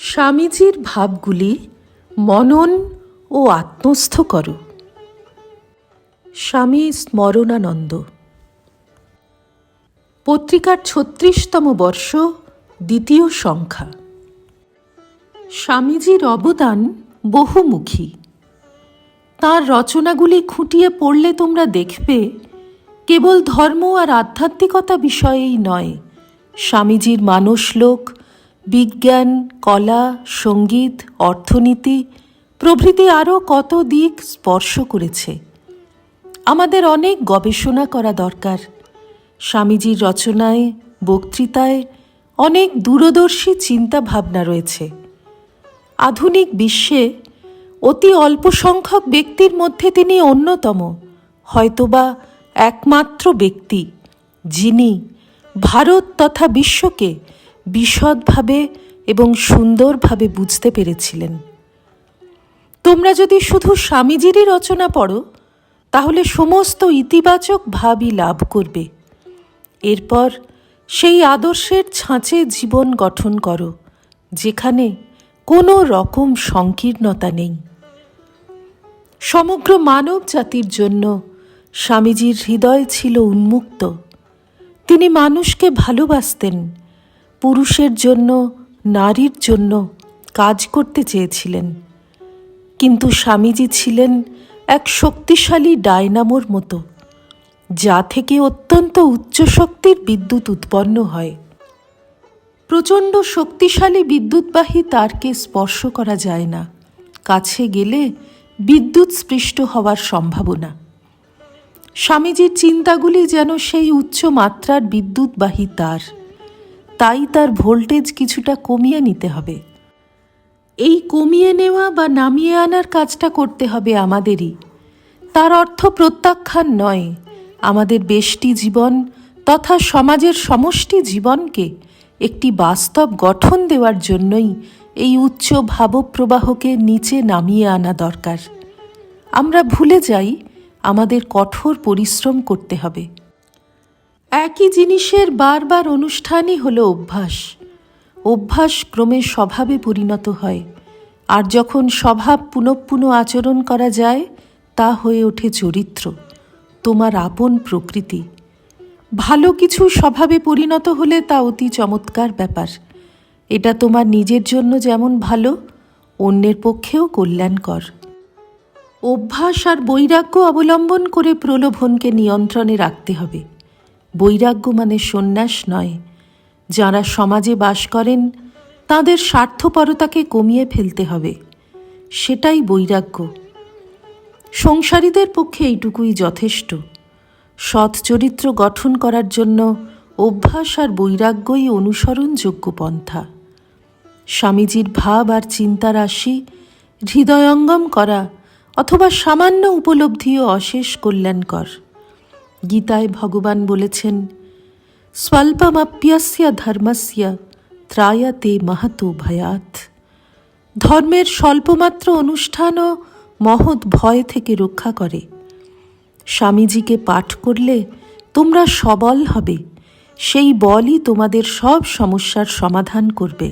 স্বামীজির ভাবগুলি মনন ও আত্মস্থ করো। স্বামী স্মরণানন্দ। পত্রিকার ৩৬তম বর্ষ, দ্বিতীয় সংখ্যা। স্বামীজির অবদান বহুমুখী। তাঁর রচনাগুলি খুঁটিয়ে পড়লে তোমরা দেখবে কেবল ধর্ম আর আধ্যাত্মিকতা বিষয়েই নয়, স্বামীজির মানসলোক, বিজ্ঞান, কলা, সঙ্গীত, অর্থনীতি প্রভৃতি আরও কত দিক স্পর্শ করেছে। আমাদের অনেক গবেষণা করা দরকার। স্বামীজির রচনায়, বক্তৃতায় অনেক দূরদর্শী চিন্তা ভাবনা রয়েছে। আধুনিক বিশ্বে অতি অল্প সংখ্যক ব্যক্তির মধ্যে তিনি অন্যতম, হয়তোবা একমাত্র ব্যক্তি যিনি ভারত তথা বিশ্বকে বিশদভাবে এবং সুন্দরভাবে বুঝতে পেরেছিলেন। তোমরা যদি শুধু স্বামীজিরই রচনা পড়ো তাহলে সমস্ত ইতিবাচক ভাবই লাভ করবে। এরপর সেই আদর্শের ছাঁচে জীবন গঠন করো, যেখানে কোনো রকম সংকীর্ণতা নেই। সমগ্র মানব জাতির জন্য স্বামীজির হৃদয় ছিল উন্মুক্ত। তিনি মানুষকে ভালোবাসতেন, পুরুষের জন্য, নারীর জন্য কাজ করতে চেয়েছিলেন। কিন্তু স্বামীজি ছিলেন এক শক্তিশালী ডায়নামোর মতো, যা থেকে অত্যন্ত উচ্চ শক্তির বিদ্যুৎ উৎপন্ন হয়। প্রচণ্ড শক্তিশালী বিদ্যুৎবাহী তারকে স্পর্শ করা যায় না, কাছে গেলে বিদ্যুৎ স্পৃষ্ট হওয়ার সম্ভাবনা। স্বামীজির চিন্তাগুলি যেন সেই উচ্চ মাত্রার বিদ্যুৎবাহী তার, তাই তার ভোল্টেজ কিছুটা কমিয়ে নিতে হবে। এই কমিয়ে নেওয়া বা নামিয়ে আনার কাজটা করতে হবে আমাদেরই। তার অর্থ প্রত্যাখ্যান নয়, আমাদের ব্যষ্টি জীবন তথা সমাজের সমষ্টি জীবনকে একটি বাস্তব গঠন দেওয়ার জন্যই এই উচ্চ ভাবপ্রবাহকে নিচে নামিয়ে আনা দরকার। আমরা ভুলে যাই আমাদের কঠোর পরিশ্রম করতে হবে। একই জিনিসের বারবার অনুষ্ঠানই হলো অভ্যাস। অভ্যাস ক্রমে স্বভাবে পরিণত হয়, আর যখন স্বভাব পুনঃপুন আচরণ করা যায় তা হয়ে ওঠে চরিত্র, তোমার আপন প্রকৃতি। ভালো কিছু স্বভাবে পরিণত হলে তা অতি চমৎকার ব্যাপার। এটা তোমার নিজের জন্য যেমন ভালো, অন্যের পক্ষেও কল্যাণকর। অভ্যাস আর বৈরাগ্য অবলম্বন করে প্রলোভনকে নিয়ন্ত্রণে রাখতে হবে। বৈরাগ্য মানে সন্ন্যাস নয়। যাঁরা সমাজে বাস করেন তাঁদের স্বার্থপরতাকে কমিয়ে ফেলতে হবে, সেটাই বৈরাগ্য। সংসারীদের পক্ষে এইটুকুই যথেষ্ট। সৎ চরিত্র গঠন করার জন্য অভ্যাস আর বৈরাগ্যই অনুসরণযোগ্য পন্থা। স্বামীজির ভাব আর চিন্তা রাশি হৃদয়ঙ্গম করা অথবা সামান্য উপলব্ধিও অশেষ কল্যাণকর। গীতায় ভগবান বলেছেন, স্বল্পমপ্যস্য ধর্মস্য ত্রায়তে মহতো ভয়াৎ। ধর্মের স্বল্পমাত্র অনুষ্ঠানও মহৎ ভয় থেকে রক্ষা করে। স্বামীজিকে পাঠ করলে তোমরা সবল হবে, সেই বলই তোমাদের সব সমস্যার সমাধান করবে।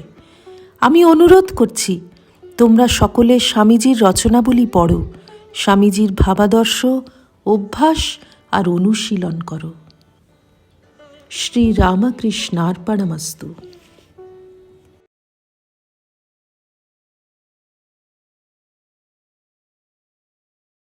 আমি অনুরোধ করছি, তোমরা সকলে স্বামীজির রচনাবলী পড়ো, স্বামীজির ভাবাদর্শ, অভ্যাস আর অনুশীলন করো। শ্রী রামকৃষ্ণার্পণমস্তু।